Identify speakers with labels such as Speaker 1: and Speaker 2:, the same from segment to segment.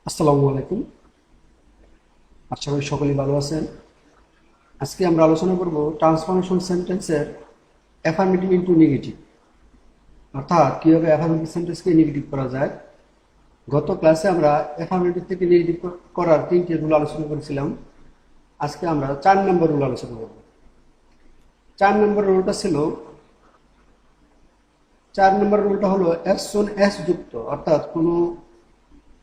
Speaker 1: আসসালামু আলাইকুম। আশা করি সকলেই ভালো আছেন। আজকে আমরা আলোচনা করব ট্রান্সফরমেশন সেন্টেন্সের অ্যাফার্মেটিভ ইনটু নেগেটিভ, অর্থাৎ কিভাবে অ্যাফার্মেটিভ সেন্টেন্সকে নেগেটিভ করা যায়। গত ক্লাসে আমরা অ্যাফার্মেটিভ থেকে নেগেটিভ করার তিনটি রুল আলোচনা করেছিলাম। আজকে আমরা 4 নম্বর রুল আলোচনা করব। 4 নম্বর রুলটা ছিল 4 নম্বর রুলটা হলো অ্যাজ সুন অ্যাজ যুক্ত, অর্থাৎ কোনো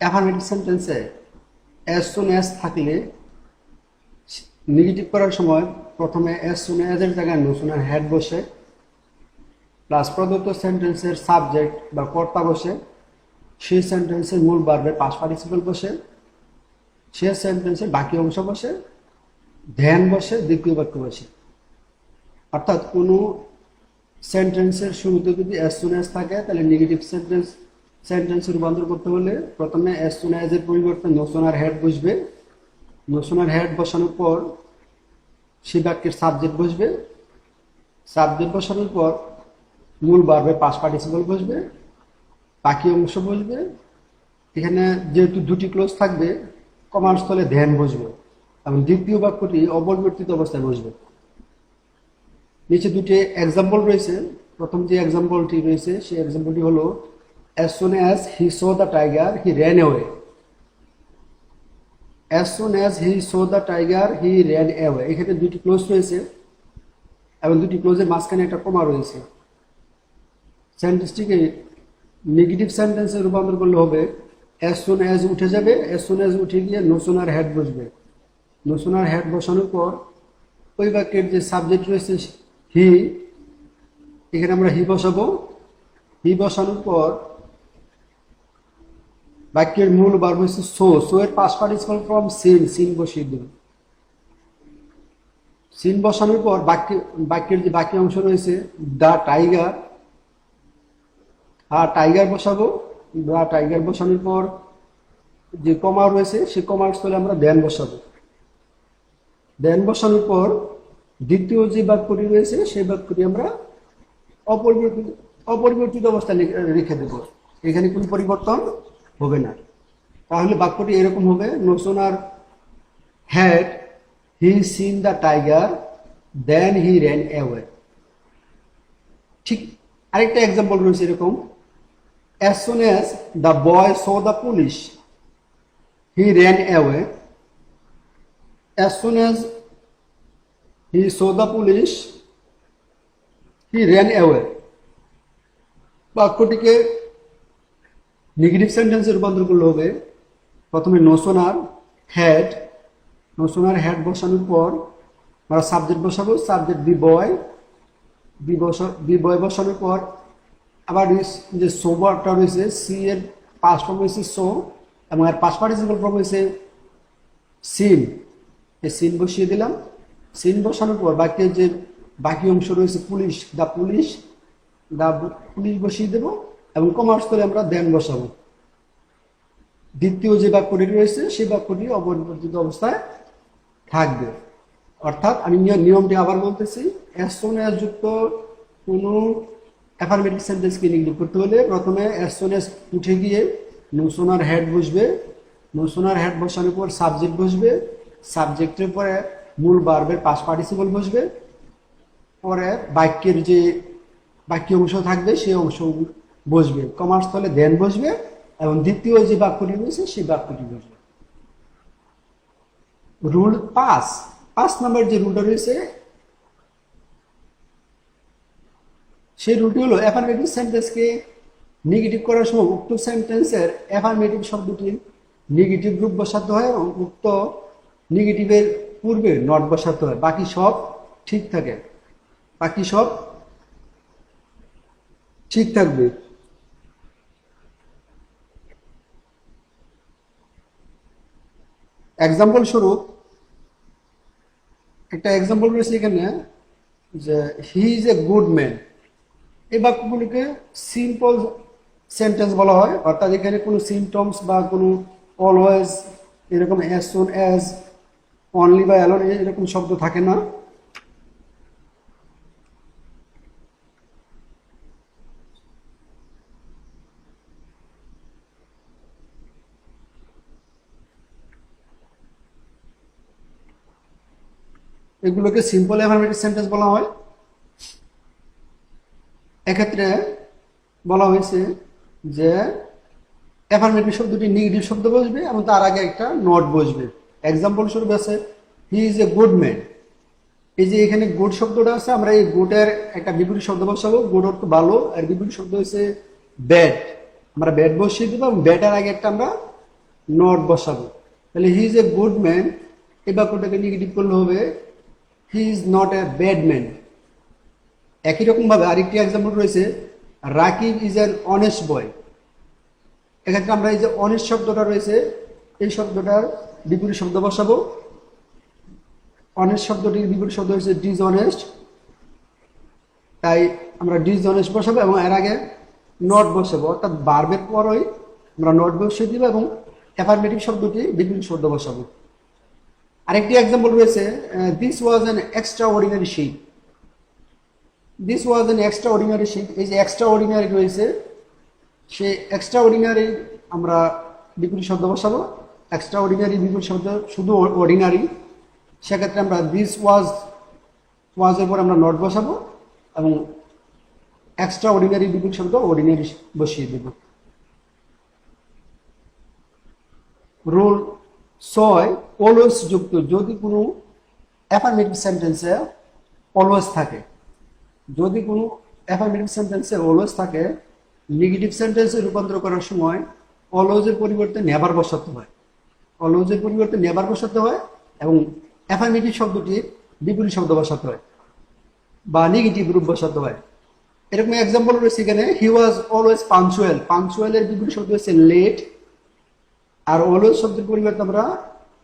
Speaker 1: অ্যাফার্মেটিভ সেন্টেন্সে অ্যাজ সুন অ্যাজ থাকলে নেগেটিভ করার সময় প্রথমে অ্যাজ সুন অ্যাজ এর জায়গায় নো সুন হ্যাড বসে, প্লাস প্রদত্ত সেন্টেন্সের সাবজেক্ট বা কর্তা বসে, সেই সেন্টেন্সের মূল ভার্বের পাস্ট পার্টিসিপল বসে, সে সেন্টেন্সের বাকি অংশ বসে, ধ্যান বসে, দ্বিতীয় বাক্য বসে। অর্থাৎ কোনো সেন্টেন্সের শুরুতে যদি অ্যাজ সুন অ্যাজ থাকে তাহলে নেগেটিভ সেন্টেন্সে রূপান্তর করতে হলে প্রথমে অ্যাজ সুন অ্যাজ এর পরিবর্তে নো সুন হ্যাড বসবে। নো সুন হ্যাড বসানোর পর সেই বাক্যের সাবজেক্ট বসবে। সাবজেক্ট বসানোর পর মূল ভার্বের পাস্ট পার্টিসিপল বসবে, বাকি অংশ বসবে। এখানে যেহেতু দুটি ক্লোজ থাকবে, কমার স্থলে ধ্যান বসবে এবং দ্বিতীয় বাক্যটি অপরিবর্তিত অবস্থায় বসবে। নিচে দুটি এক্সাম্পল রয়েছে। প্রথম যে এক্সাম্পলটি রয়েছে সেই এক্সাম্পলটি হলো as soon as he so the tiger he ran away. As soon as he so the tiger he ran away, এখানে দুটি ক্লোজ রয়েছে এবং দুটি ক্লোজের মাঝখানে একটা কমা রয়েছে। সেন্টেন্সটিকে নেগেটিভ সেন্টেন্সে রূপান্তর করলে হবে অ্যাজ সুন অ্যাজ উঠে যাবে, অ্যাজ সুন অ্যাজ উঠে গিয়ে নো সুনার হ্যাড বসবে। নো সুনার হ্যাড বসানোর পর ওই বাক্যের যে সাবজেক্ট রয়েছে হি, এখানে আমরা হি বসাবো। হি বসানোর পর বাক্যের মূল ভার্ব হচ্ছে সো, সো এর past participle form seen, seen বসিয়ে দেব। সিন বসানোর পর বাক্যের যে বাকি অংশ রয়েছে দ্য টাইগার, আর টাইগার বসাবো। দ্য টাইগার বসানোর পর যে কমা রয়েছে সেই কমার স্থলে আমরা দেন বসাবো। দেন বসানোর পর দ্বিতীয় যে বাক্যটি রয়েছে সেই বাক্যটি আমরা অপরিবর্তিত অপরিবর্তিত অবস্থায় রেখে দেব। এখানে কোনো পরিবর্তন হবে না। তাহলে বাক্যটি এরকম হবে, no sooner had he seen the tiger then he ran away. ঠিক আরেকটা এক্সাম্পল রয়েছে এরকম, as soon as the boy saw the police he ran away. As soon as he saw the police he ran away, বাক্যটিকে negative সেন্টেন্সে রূপান্তর করলে হবে প্রথমে no sooner had, no sooner had বসানোর পর আমরা সাবজেক্ট বসাবো। সাবজেক্ট বি বয় বসানোর পর আবার যে সোবারটা রয়েছে সি এর পাস্ট ফর্ম হয়েছে সো এবং এর পাস্ট পার্টিসিপল ফর্ম হয়েছে সিন, এই সিন বসিয়ে দিলাম। সিন বসানোর পর বাক্যের যে বাকি অংশ রয়েছে পুলিশ, দা পুলিশ, দা পুলিশ বসিয়ে দেব এবং কমার্স করে আমরা দেন বসাবো। দ্বিতীয় যে বাক্যটি রয়েছে সেই বাক্যটি অপরিবর্তিত অবস্থায় থাকবে। অর্থাৎ আমি নিয়মটি আবার বলতেছি, অ্যাজ সুন অ্যাজ যুক্ত কোনো অ্যাফার্মেটিভ সেন্টেন্সকে নেগেটিভ করতে হলে প্রথমে অ্যাজ সুন অ্যাজ উঠে গিয়ে নো সোনার হ্যাড বসবে। নো সোনার হ্যাড বসানোর পর সাবজেক্ট বসবে। সাবজেক্টের পরে মূল ভার্বের পাস্ট পার্টিসিপল বসবে। পরে বাক্যের যে বাক্য অংশ থাকবে সেই অংশ বসবে, কমার স্থলে দেন বসবে এবং দ্বিতীয় যে বাক্যটি রয়েছে সেই বাক্যটি বসবে। রুল 5 নম্বর যে রুলটা রয়েছে সেই রুলটি হলো অ্যাফার্মেটিভ সেন্টেন্সকে নেগেটিভ করার সময় উক্ত সেন্টেন্সের অ্যাফার্মেটিভ শব্দটির নেগেটিভ রূপ বসাতে হয় এবং উক্ত নেগেটিভের পূর্বে নট বসাতে হয়। বাকি সব ঠিক থাকে, বাকি সব ঠিক থাকবে। এক্সাম্পল স্বরূপ একটা এক্সাম্পল রয়েছে এখানে যে হি ইজ এ গুড ম্যান। এই বাক্যগুলিকে সিম্পল সেন্টেন্স বলা হয়, অর্থাৎ এখানে কোনো সিমটমস বা কোনো অলওয়েজ এরকম অ্যাজ সুন অ্যাজ, অনলি বা অ্যালোন এরকম শব্দ থাকে না। এগুলোকে সিম্পল অ্যাফার্মেটিভ সেন্টেন্স বলা হয়। এক্ষেত্রে বলা হয়েছে যে অ্যাফার্মেটিভ শব্দটি নেগেটিভ শব্দ বসবে এবং তার আগে একটা নট বসবে। এক্সাম্পল স্বরূপ আছে হি ইজ এ গুড ম্যান। এই যে এখানে গুড শব্দটা আছে, আমরা এই গুডের একটা বিপরীত শব্দ বসাবো। গুড অর্থ ভালো, আর বিপরীত শব্দ হচ্ছে ব্যাড। আমরা ব্যাড বসিয়ে দেবো এবং ব্যাডের আগে একটা আমরা নট বসাবো। তাহলে হি ইজ এ গুড ম্যান, এই বাক্যটাকে নেগেটিভ করলে হবে he is not a bad man. একই রকম ভাবে আরেকটি এক্সাম্পল রয়েছে Rakib is an honest boy. এক্ষেত্রে আমরা এই যে অনেস্ট শব্দটা রয়েছে, এই শব্দটার বিপরীত শব্দ বসাবো। অনেস্ট শব্দটির বিপরীত শব্দ হচ্ছে ডিসঅনেস্ট, তাই আমরা ডিসঅনেস্ট বসাবো এবং এর আগে নট বসাবো, অর্থাৎ ভার্বের পরই আমরা নট বসিয়ে দিব এবং অ্যাফার্মেটিভ শব্দটি বিপরীত শব্দ বসাবো। আরেকটি এক্সাম্পল রয়েছে this was an extraordinary ship. This was an extraordinary ship, এই যে এক্সট্রা অর্ডিনারি রয়েছে, সেই এক্সট্রা অর্ডিনারি আমরা বিপরীত শব্দ বসাবো। এক্সট্রা অর্ডিনারি বিপরীত শব্দ শুধু অর্ডিনারি, সেক্ষেত্রে আমরা দিস ওয়াজের পর আমরা নট বসাবো এবং এক্সট্রা অর্ডিনারি বিপরীত শব্দ অর্ডিনারি বসিয়ে দেব। রুল 6 অলওয়েজ যুক্ত যদি কোনো অ্যাফার্মেটিভ সেন্টেন্সে অলওয়েজ থাকে, যদি কোনো অ্যাফার্মেটিভ সেন্টেন্সে অলওয়েজ থাকে, নেগেটিভ সেন্টেন্সে রূপান্তর করার সময় অলওয়েজের পরিবর্তে নেভার বসাতে হয়। অলওয়েজের পরিবর্তে নেভার বসাতে হয় এবং অ্যাফার্মেটিভ শব্দটির বিপরীত শব্দ বসাতে হয় বা নেগেটিভ রূপ বসাতে হয়। এরকম এক্সাম্পল রয়েছে এখানে হি ওয়াজ অলওয়েজ পাঞ্চুয়াল। পাঞ্চুয়ালের বিপরীত শব্দ হচ্ছে লেট, আর অলওয়েজ শব্দের পরিবর্তে আমরা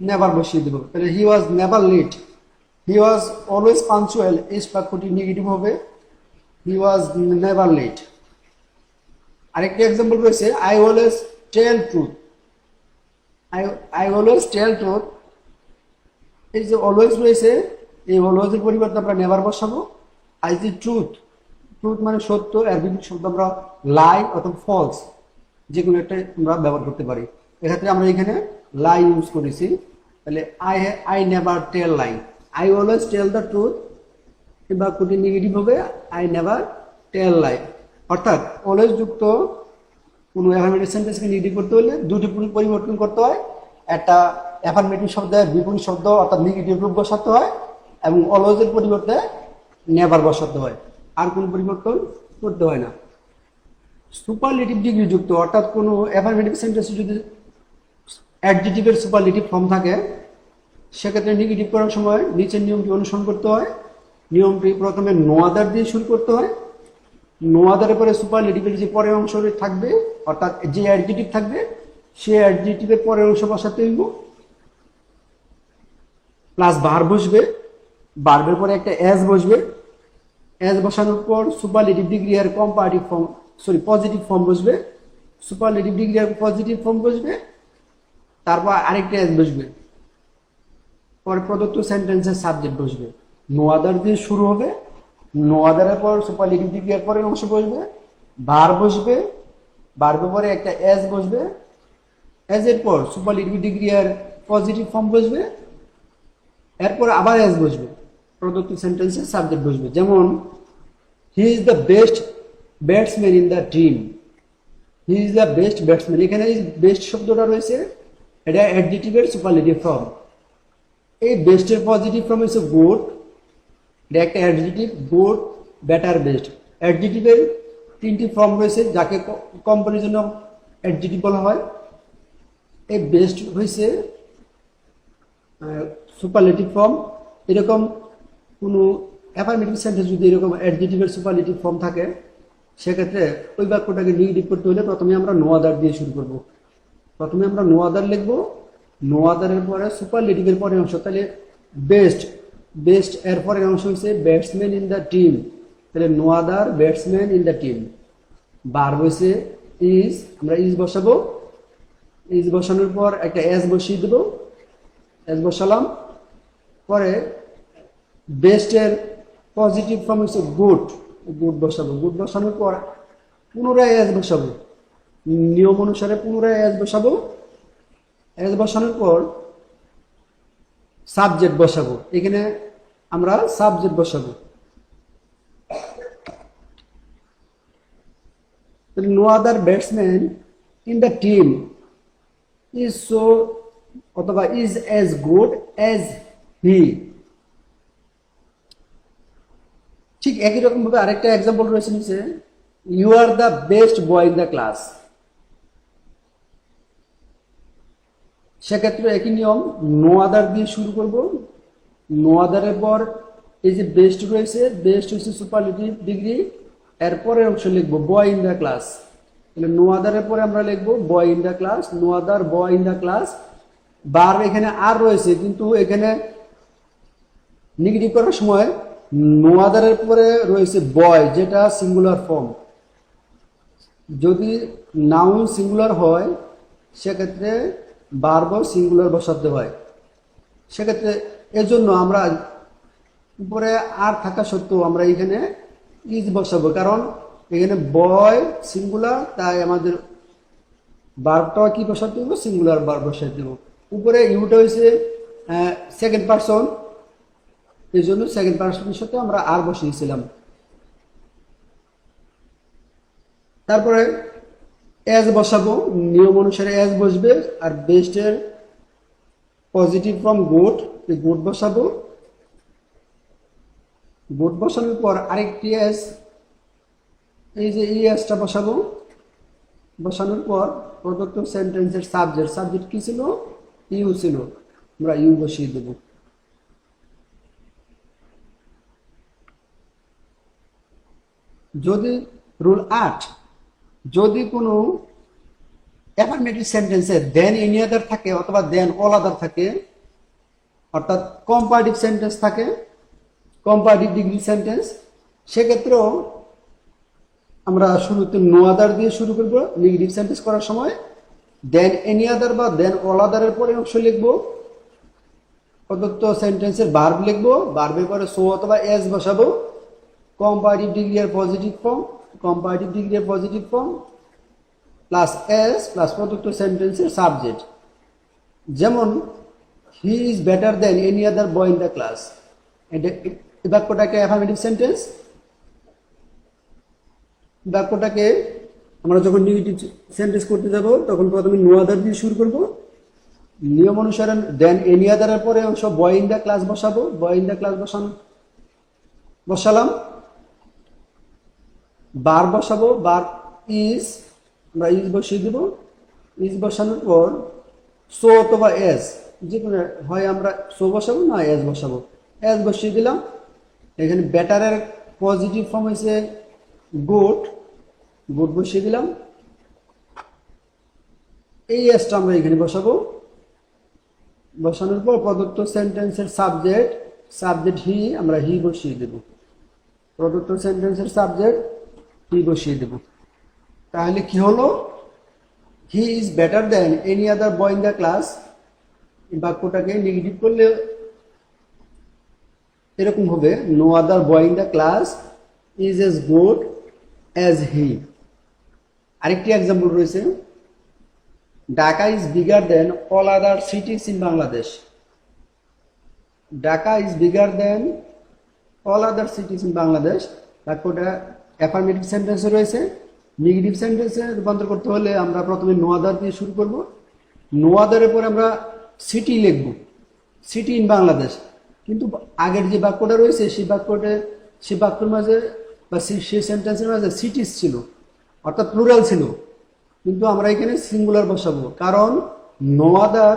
Speaker 1: নেভার বসিয়ে দেব। তাহলে he was never late, he was always punctual, এই বাক্যটি নেগেটিভ হবে হি ওয়াজ নেভার লেট। আরেকটি এক্সাম্পল রয়েছে I always tell truth. I always tell truth, এই যে অলওয়েজ রয়েছে, এই অলওয়েজের পরিবর্তে আমরা নেভার বসাবো। আই দি ট্রুথ, ট্রুথ মানে সত্য, এর বিপরীত শব্দ আমরা লাই অথবা ফলস, যে কোনো একটা আমরা ব্যবহার করতে পারি। এক্ষেত্রে আমরা এখানে লাই ইউজ করেছি। তাহলে I never tell lie, I always tell the truth, এই বাক্যটি নেগেটিভ হবে আই নেভার টেল লাই। অর্থাৎ অলওয়েজ যুক্ত কোনো অ্যাফার্মেটিভ সেন্টেন্সকে নেগেটিভ করতে হলে দুটি পরিবর্তন করতে হয়। একটা অ্যাফার্মেটিভ শব্দের বিপরীত শব্দ অর্থাৎ নেগেটিভ রূপ বসাতে হয় এবং অলওয়েজের পরিবর্তে নেভার বসাতে হয়, আর কোনো পরিবর্তন করতে হয় না। সুপারলেটিভ ডিগ্রি যুক্ত অর্থাৎ কোনো অ্যাফার্মেটিভ সেন্টেন্সে যদি অ্যাডজেক্টিভের সুপারলেটিভ ফর্ম থাকে, সেক্ষেত্রে নেগেটিভ করার সময় নিচের নিয়মটি অনুসরণ করতে হয়। নিয়মটি প্রথমে নো আদার দিয়ে শুরু করতে হয়। নো আদারের পরে সুপারলেটিভের যে পরের অংশ থাকবে, অর্থাৎ যে অ্যাডজেক্টিভ থাকবে সেই অ্যাডজেক্টিভের পরের অংশ বসাতে হইব, প্লাস ভার্ব বসবে, ভার্বের পরে একটা এস বসবে, এস বসানোর পর সুপারলেটিভ ডিগ্রি আর কম্পারেটিভ ফর্ম পজিটিভ ফর্ম বসবে, সুপারলেটিভ ডিগ্রি আর পজিটিভ ফর্ম বসবে, তারপর আরেকটা এস বসবে, পরে প্রদত্ত সেন্টেন্সের সাবজেক্ট বসবে। নো আদার দিয়ে শুরু হবে, নো আদারের পর সুপারলেটিভ ডিগ্রি এর পরের অংশ বসবে, ভার্ব বসবে, ভার্বের পরে একটা এস বসবে, এস এর পর সুপারলেটিভ ডিগ্রি আর পজিটিভ ফর্ম বসবে, এরপর আবার এস বসবে, প্রদত্ত সেন্টেন্সের সাবজেক্ট বসবে। যেমন he is the best batsman in the team, he is the best batsman, এখানে এই বেস্ট শব্দটা রয়েছে, এটা অ্যাডজেক্টিভের সুপারলেটিভ ফর্ম। এই বেস্টের পজিটিভ ফর্ম হচ্ছে গুড, এটা একটা অ্যাডজেক্টিভ, গুড, বেটার, বেস্ট। অ্যাডজেক্টিভের তিনটি ফর্ম রয়েছে যাকে কম্পারিজন অফ অ্যাডজেক্টিভ বলা হয়। এই বেস্ট হয়েছে সুপারলেটিভ ফর্ম। এরকম কোনো অ্যাফার্মেটিভ সেন্টেন্স যদি এরকম অ্যাডজেক্টিভের সুপারলেটিভ ফর্ম থাকে, সেক্ষেত্রে ওই বাক্যটাকে নেগেটিভ করতে হলে প্রথমে আমরা নো আদার দিয়ে শুরু করব। প্রথমে আমরা নো আদার লিখবো, নো আদারের পরে সুপারলেটিভের পরের অংশ, তাহলে বেস্ট, বেস্ট এর পরের অংশ হচ্ছে ব্যাটসম্যান ইন দ্য টিম, তাহলে no other batsman in the team. Verb হচ্ছে ইজ, আমরা ইজ বসাবো, ইজ বসানোর পর একটা এস বসিয়ে দেবো, এস বসালাম, পরে বেস্টের পজিটিভ ফর্ম হচ্ছে গুড, গুড বসাবো, গুড বসানোর পর পুনরায় এস বসাবো, নিয়ম অনুসারে পুনরায় এস বসাবো, এস বসানোর পর সাবজেক্ট বসাবো। এখানে আমরা সাবজেক্ট বসাবো। No other batsman in the team is so অথবা is as good as he. ঠিক একই রকম ভাবে আরেকটা এক্সাম্পল রয়েছে নিচে, you are the best boy in the class. সেক্ষেত্রে একই নিয়ম, নো আদার দিয়ে শুরু করব। নো আদারের পর এই যে বেস্ট রয়েছে, বেস্ট হচ্ছে সুপারলেটিভ ডিগ্রি, এরপরে অংশ লিখবো বয় ইন দ্য ক্লাস। তাহলে নো আদারের পরে আমরা লিখবো boy in the class, no other boy in the class. বার এখানে আর রয়েছে, কিন্তু এখানে নেগেটিভ করার সময় নো আদারের পরে রয়েছে বয়, যেটা সিঙ্গুলার ফর্ম। যদি নাউন সিঙ্গুলার হয় সেক্ষেত্রে ভার্ব সিঙ্গুলার বসাতে হয়। সেক্ষেত্রে এজন্য আমরা উপরে আর থাকা সত্ত্বেও আমরা এখানে ইজ বসাবো, কারণ এখানে বয় সিঙ্গুলার, তাই আমাদের ভার্বটা কি বসাতে হবে, সিঙ্গুলার ভার্ব বসাতে দেবো। উপরে ইউটা হয়েছে সেকেন্ড পারসন, এই জন্য সেকেন্ড পারসনের সাথে আমরা আর বসিয়েছিলাম। তারপরে এজ বসাবো, নিয়ম অনুসারে এজ বসবে, আর বেস্টের পজিটিভ ফর্ম গুড, গুড বসাবো। গুড বসানোর পর আরেকটি এজ, এই যে এই এজটা বসাবো। বসানোর পর প্রদত্ত সেন্টেন্সের সাবজেক্ট, সাবজেক্ট কি ছিল, ইউ ছিল, আমরা ইউ বসিয়ে দেব। যদি রুল 8, যদি কোনো অ্যাফার্মেটিভ সেন্টেন্সে দেন এনি আদার থাকে অথবা দেন অল আদার থাকে, অর্থাৎ কম্পারেটিভ সেন্টেন্স থাকে, কম্পারেটিভ ডিগ্রি সেন্টেন্স, সেক্ষেত্রেও আমরা শুরুতে নো আদার দিয়ে শুরু করব। নেগেটিভ সেন্টেন্স করার সময় দেন এনি আদার বা দেন অল আদারের পরে অংশ লিখবো। প্রদত্ত সেন্টেন্সের ভার্ব লিখবো, ভার্বের পরে সো অথবা এস বসাবো। কম্পারেটিভ ডিগ্রি এর পজিটিভ ফর্ম, কম্পারেটিভ ডিগ্রি এর positive form plus S plus প্রদত্ত সেন্টেন্সের সাবজেক্ট। যেমন he is better than any other boy in the class, এটা বাক্যটাকে অ্যাফার্মেটিভ সেন্টেন্স। বাক্যটাকে আমরা যখন নেগেটিভ সেন্টেন্স করতে যাব তখন প্রথমে নো আদার দিয়ে শুরু করব। নিয়ম অনুসারে দেন এনি আদারের পরে অংশ বয় ইন দ্য ক্লাস বসাবো। বয় ইন দ্য ক্লাস বসালাম। বার বসাবো, বার ইজ, আমরা ইজ বসিয়ে দেব। ইজ বসানোর পর সো অথবা এস, যে কোনো হয় আমরা সো বসাবো না এস বসাবো। এস বসিয়ে দিলাম। এখানে বেটারের পজিটিভ ফর্ম হয়েছে গুড, গুড বসিয়ে দিলাম। এই এসটা আমরা এখানে বসাবো। বসানোর পর প্রদত্ত সেন্টেন্সের সাবজেক্ট, সাবজেক্ট হি, আমরা হি বসিয়ে দেব। প্রদত্ত সেন্টেন্সের সাবজেক্ট হি বসিয়ে দেব। তাহলে কি হলো, he is better than any other boy in the class. এই বাক্যটাকে নেগেটিভ করলে এরকম হবে, no other boy in the class is as good as he. আরেকটি এক্সাম্পল রয়েছে, Dhaka is bigger than all other cities in Bangladesh. Dhaka is bigger than all other cities in Bangladesh. বাক্যটা affirmative সেন্টেন্সে রয়েছে। নেগেটিভ সেন্টেন্সে রূপান্তর করতে হলে আমরা প্রথমে নো আদার দিয়ে শুরু করব। নো আদারের পরে আমরা সিটি লিখব, সিটি ইন বাংলাদেশ। কিন্তু আগের যে বাক্যটা রয়েছে সেই বাক্যের মাঝে বা সেই সেন্টেন্সের মাঝে সিটিজ ছিল, অর্থাৎ প্লুরাল ছিল, কিন্তু আমরা এখানে সিঙ্গুলার বসাবো, কারণ নো আদার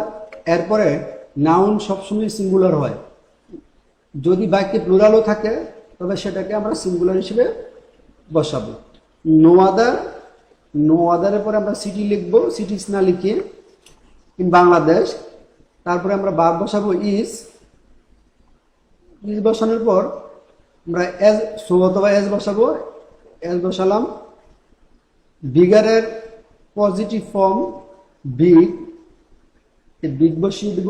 Speaker 1: এরপরে নাউন সবসময় সিঙ্গুলার হয়। যদি বাক্যে প্লুরালও থাকে তবে সেটাকে আমরা সিঙ্গুলার হিসেবে বসাবো। নো আদার, নো আদারের পরে আমরা সিটি লিখবো, সিটিস না লিখে ইন বাংলাদেশ। তারপরে আমরা ভার্ব বসাবো ইজ। ইজ বসানোর পর আমরা এজ, সো অথবা এজ বসাবো। এজ বসালাম। বিগারের পজিটিভ ফর্ম বিগ, বিগ বসিয়ে দেব।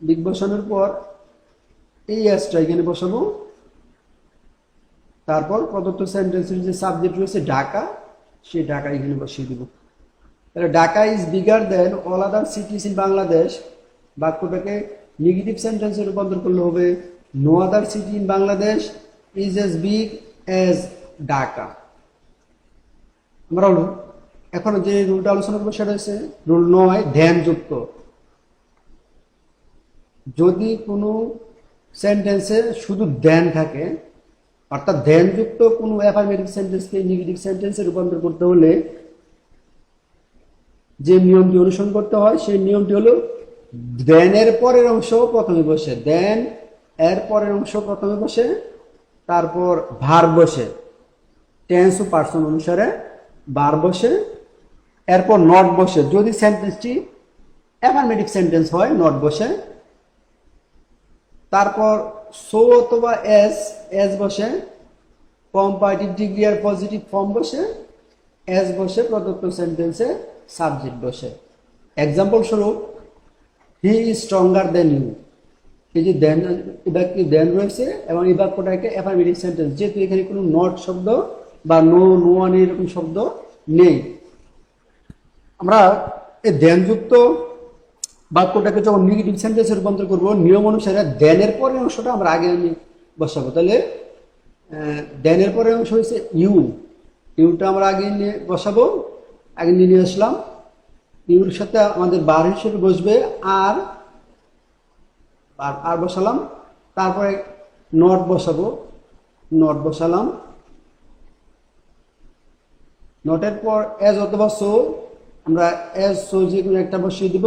Speaker 1: বিগ বসানোর পর এই এসটা এখানে বসাবো। তারপর প্রদত্ত সেন্টেন্সের যে সাবজেক্ট রয়েছে ঢাকা, সেই ঢাকা এখানে বসিয়ে দেব। তাহলে Dhaka is bigger than all other cities in Bangladesh. বাক্যটাকে নেগেটিভ সেন্টেন্সে রূপান্তর করলে হবে, no other city in Bangladesh is as big as Dhaka. আমরা এখন যে রুলটা আলোচনা করবো সেটা হচ্ছে রুল 9, ধ্যানযুক্ত। যদি কোনো সেন্টেন্সে শুধু ধ্যান থাকে, অর্থাৎ ধ্যানযুক্ত কোনো অ্যাফার্মেটিভ সেন্টেন্সকে নেগেটিভ সেন্টেন্সে রূপান্তর করতে হলে যে নিয়মটি অনুসরণ করতে হয় সেই নিয়মটি হলো দেনের পরের অংশ প্রথমে বসে, দেন এর পরের অংশ প্রথমে বসে, তারপর ভার বসে, টেন্স ও পার্সন অনুসারে ভার বসে, এরপর নট বসে। যদি সেন্টেন্সটি অ্যাফার্মেটিভ সেন্টেন্স হয় নট বসে, তারপর সো অথবা এস বসে, কম্পারেটিভ ডিগ্রি আর পজিটিভ ফর্ম বসে, এস বসে, প্রদত্ত সেন্টেন্সে সাবজেক্ট বসে। এক্সাম্পল স্বরূপ, he is stronger than you. এই যে দেন, দেন রয়েছে এবং এই বাক্যটা একটা অ্যাফার্মেটিভ সেন্টেন্স, যেহেতু এখানে কোনো নট শব্দ বা নো ওয়ান এরকম শব্দ নেই। আমরা এই দেনযুক্ত বাক্যটাকে যখন নেগেটিভ সেন্টেন্সে রূপান্তর করবো, নিয়ম অনুসারে দেনের পরের অংশটা আমরা আগে বসাবো। তাহলে দেনের পরের অংশ হচ্ছে ইউ, ইউটা আমরা আগে নিয়ে বসাবো, আগে নিয়ে আসলাম। ইউর সাথে আমাদের বার হিসেবে বসবে আর, আর বসালাম, তারপরে নট বসাবো, নট বসালাম, নটের পর এজ অথবা সো, আমরা এজ সো যে কোনো একটা বসিয়ে দিব।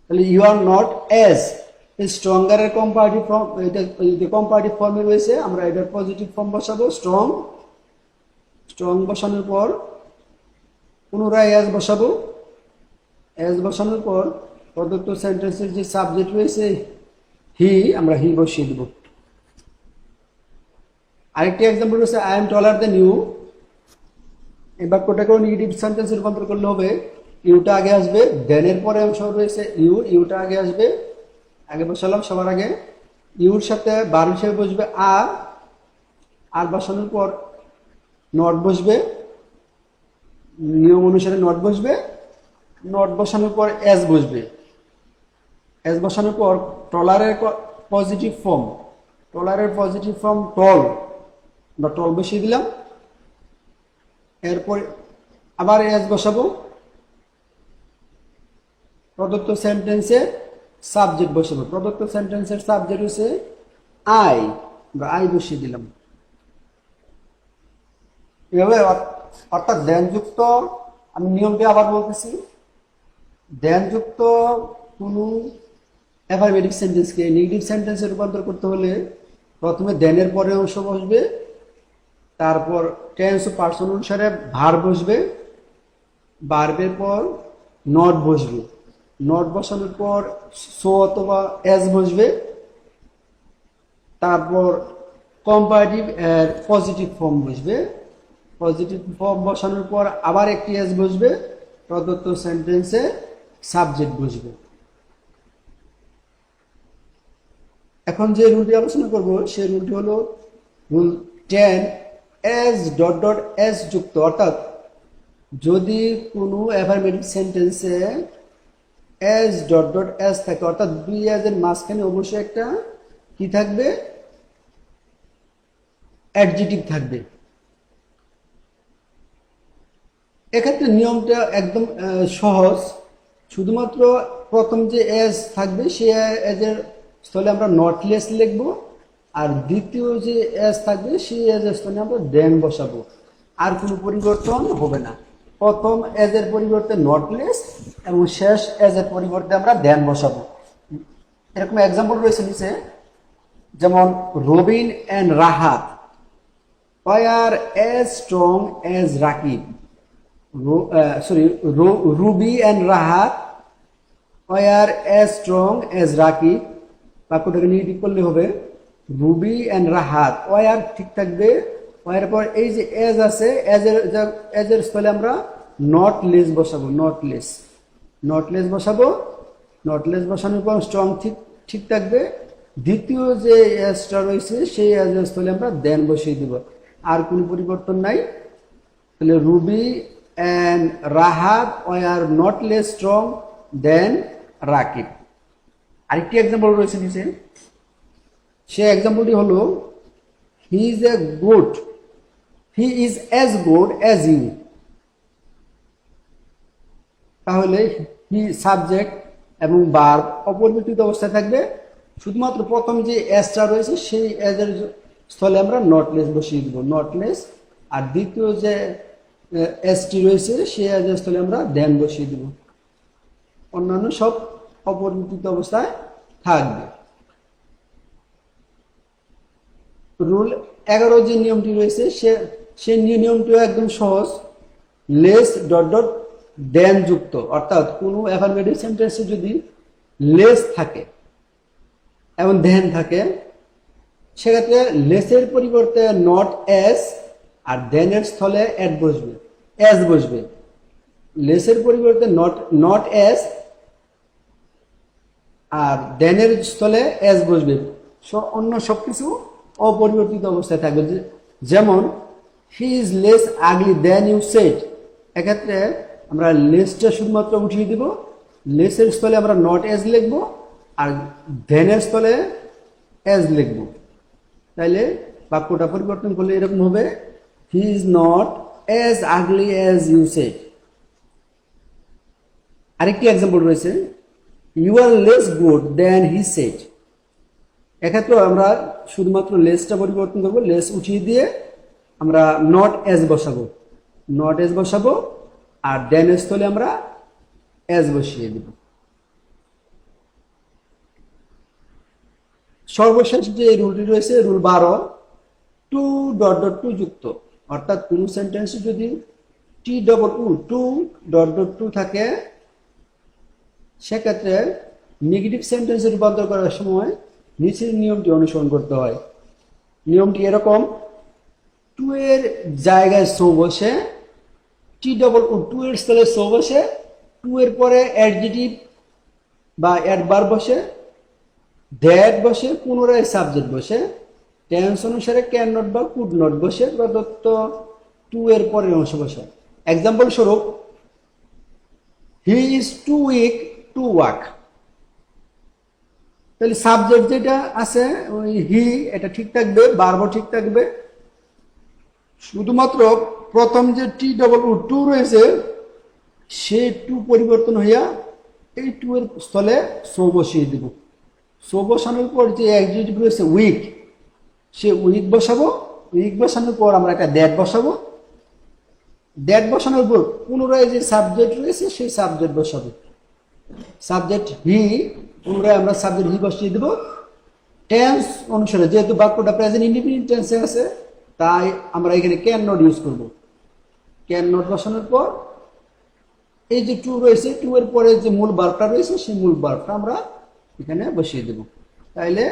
Speaker 1: তাহলে you are not as stronger এর কম্পারেটিভ ফর্ম, এটা কম্পারেটিভ ফর্মে রয়েছে, আমরা এটার পজিটিভ ফর্ম বসাবো স্ট্রং। স্ট্রং বসানোর পর পুনরায় এজ বসাবো, এজ বসানোর পর প্রদত্ত সেন্টেন্সের যে সাবজেক্ট রয়েছে হি, আমরা হি বসিয়ে দেব। আরেকটি এক্সাম্পল রয়েছে I am taller than you. এই বাক্যটাকেও নেগেটিভ সেন্টেন্সে রূপান্তর করলে হবে, ইউটা আগে আসবে, দেনের পরে অংশ রয়েছে ইউ, ইউটা আগে আসবে, আগে বসালাম সবার আগে। ইউর সাথে বার হিসেবে বসবে আর, আর বসানোর পর নট বসবে, নিয়ম অনুসারে নট বসবে, নট বসানোর পর এস বসবে, এস বসানোর পর টলারের পজিটিভ ফর্ম, টলারের পজিটিভ ফর্ম টল, বা টল বসিয়ে দিলাম। এরপর আবার এস বসাবো, প্রদত্ত সেন্টেন্সের সাবজেক্ট বসাবো, প্রদত্ত সেন্টেন্সের সাবজেক্ট হচ্ছে আই, বা আই বসিয়ে দিলাম। এভাবে অর্থাৎ ধ্যানযুক্ত, আমি নিয়মটি আবার বলতেছি, ধ্যানযুক্ত কোনো অ্যাফার্মেটিভ সেন্টেন্সকে নেগেটিভ সেন্টেন্সে রূপান্তর করতে হলে প্রথমে দেনের পরে অংশ বসবে, তারপর টেন্স ও পার্সন অনুসারে ভার বসবে, ভার্বের পর নট বসবে, নট বসানোর পর সো অথবা এস বসবে, তারপর কম্পারেটিভ এর পজিটিভ ফর্ম বসবে, পজিটিভ ফর্ম বসানোর পর আবার একটি এস বসবে, প্রদত্ত সেন্টেন্সে সাবজেক্ট বসবে। এখন যে রুলটি আলোচনা করব সেই রুলটি হলো rule 10, S dot dot S যুক্ত। অর্থাৎ যদি কোনো অ্যাফার্মেটিভ সেন্টেন্সে এস ডট ডট এস থাকে, অর্থাৎ দুই এর মাঝখানে অবশ্যই একটা কি থাকবে, অ্যাডজেক্টিভ থাকবে। এক্ষেত্রে নিয়মটা একদম সহজ, শুধুমাত্র প্রথম যে এস থাকবে সেই এজের স্থলে আমরা নটলেস লিখবো, আর দ্বিতীয় যে এস থাকবে সেই এজের স্থলে আমরা দেন বসাবো, আর কোনো পরিবর্তন হবে না। প্রথম এজের পরিবর্তে নটলেস এবং শেষ এজের পরিবর্তে আমরা দেন বসাবো। এরকম এক্সাম্পল রয়েছে নিচে, যেমন Robin and Rahat were as strong as Rakib. Ruby and Rahat were as strong as Rakib. বাক্যটাকে নেগেটিভ করলে হবে রুবি এন্ড রাহাত, ওয়ার ঠিক থাকবে, ওয়ার পর এই যে এজ আছে, এজের স্থলে আমরা নট লেস বসাবো, নট লেস, নট লেস বসাবো, নট লেস বসানোর পর স্ট্রং ঠিক থাকবে। দ্বিতীয় যে এজটা রয়েছে সেই এজের স্থলে আমরা দেন বসিয়ে দিব, আর কোনো পরিবর্তন নাই। তাহলে Ruby and Rahat were not less strong than Rakib. আরেকটি এক্সাম্পল রয়েছে নিচে, সে এক্সাম্পলটি হলো he is a good, he is as good as you. তাহলে হি সাবজেক্ট এবং ভার্ব অপরিবর্তিত অবস্থায় থাকবে, শুধুমাত্র প্রথম যে এসটা রয়েছে সেই এজের স্থলে আমরা নটলেস বসিয়ে দিব, নটলেস। আর দ্বিতীয় যে এসটি রয়েছে সেই এজের স্থলে আমরা দেন বসিয়ে দিব, অন্যান্য সব অপরিবর্তিত অবস্থায় থাকবে। রুল 11 যে নিয়মটি রয়েছে সে নিয়মটিও একদম সহজ, লেস ডট ডট দেন যুক্ত, অর্থাৎ কোনো অ্যাফার্মেটিভ সেন্টেন্সে যদি লেস থাকে এবং দেন থাকে সেক্ষেত্রে লেসের পরিবর্তে নট এস আর দেনের স্থলে এট বসবে, এস বসবে। লেসের পরিবর্তে নট এস আর দেনের স্থলে এস বসবে, অন্য সবকিছু অপরিবর্তিত অবস্থায় থাকবে। যেমন he is less ugly than you said, এক্ষেত্রে আমরা লেসটা শুধুমাত্র উঠিয়ে দিব, লেসের স্থলে আমরা নট এস লিখবো আর দেনের স্থলে এস লিখবো। তাইলে বাক্যটা পরিবর্তন করলে এরকম হবে, he is not as ugly as you said. আরেকটি এক্সাম্পল রয়েছে, you are less good than he said, এক্ষেত্রে আমরা শুধুমাত্র লেসটা পরিবর্তন করবো, লেস উঠিয়ে দিয়ে আমরা নট এস বসাবো, নট এস বসাবো আর দেন স্থলে আমরা এস বসিয়ে দেব। সর্বশেষ যে রুলটি রয়েছে rule 12, too dot dot to যুক্ত, অর্থাৎ কোন সেন্টেন্সে যদি T double O too dot dot to থাকে সেক্ষেত্রে নেগেটিভ সেন্টেন্সে রূপান্তর করার সময় নিচের নিয়মটি অনুসরণ করতে হয়। নিয়মটি এরকম, টু এর জায়গায় সো বসে, টি ডবল উ টু এর স্থলে সো বসে, টু এর পরে অ্যাডজেটিভ বা অ্যাডভার্ব বসে, দ্যাট বসে, পুনরায় সাবজেক্ট বসে, টেন্স অনুসারে ক্যান নট বা কুড নট বসে, প্রদত্ত টু এর পরের অংশ বসে। এক্সাম্পল স্বরূপ, he is too weak to walk, তাহলে সাবজেক্ট যেটা আছে ওই হি এটা ঠিক থাকবে, ভার্বও ঠিক থাকবে, শুধুমাত্র প্রথম যে টি ডবল উ টু রয়েছে সে টু পরিবর্তন হইয়া এই টু এর স্থলে সো বসিয়ে দিব। সো বসানোর পর যে অ্যাডজেক্টিভ রয়েছে উইক, সে উইক বসাবো, উইক বসানোর পর আমরা একটা দ্যাট বসাবো, দ্যাট বসানোর পর পুনরায় যে সাবজেক্ট রয়েছে সেই সাবজেক্ট বসাবো, সাবজেক্ট হি, পুনরায় আমরা সাবজেক্ট হি বসিয়ে দেব। টেন্স অনুসারে যেহেতু বাক্যটা প্রেজেন্ট ইন্ডিপেন্ডেন্ট টেন্সে আছে তাই আমরা এখানে ক্যান নট ইউজ করব। ক্যান নট বসানোর পর এই যে টু রয়েছে, টু এর পরে যে মূল ভার্বটা রয়েছে সেই মূল ভার্বটা আমরা এখানে বসিয়ে দেব। তাইলে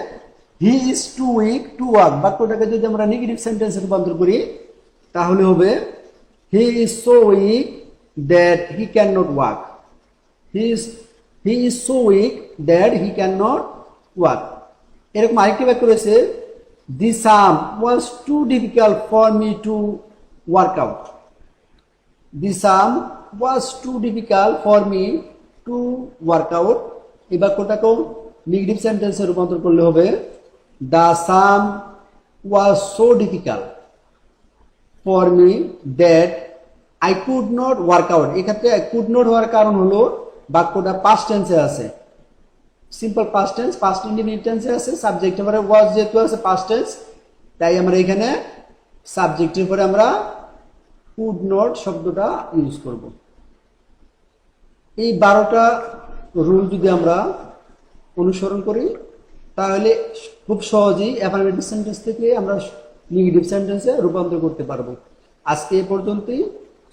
Speaker 1: he is too weak to walk বাক্যটাকে যদি আমরা নেগেটিভ সেন্টেন্সে রূপান্তর করি তাহলে হবে he is so weak that he can not walk, he is so weak that he can not walk. এরকম আরেকটি বাক্য রয়েছে, the sum was too difficult for me to work out, the sum was too difficult for me to work out। এই বাক্যটাকেও negative সেন্টেন্সে রূপান্তর করলে হবে the sum was so difficult for me that I could not work out। এক্ষেত্রে could not হওয়ার কারণ হলো বাক্যটা পাস্ট টেন্সে আছে, simple past tense, past independent টেন্সে আছে, সাবজেক্টের পরে ওয়াজ যেহেতু আছে পাস্ট টেন্স তাই আমরা এখানে সাবজেক্টের পরে আমরা কুড নট শব্দটা ইউজ করব। এই 12টা রুল যদি আমরা অনুসরণ করি তাহলে খুব সহজেই অ্যাফার্মেটিভ সেন্টেন্স থেকে আমরা নেগেটিভ সেন্টেন্সে রূপান্তর করতে পারবো। আজকে এই পর্যন্তই,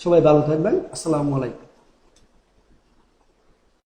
Speaker 1: সবাই ভালো থাকবেন, আসসালামু আলাইকুম।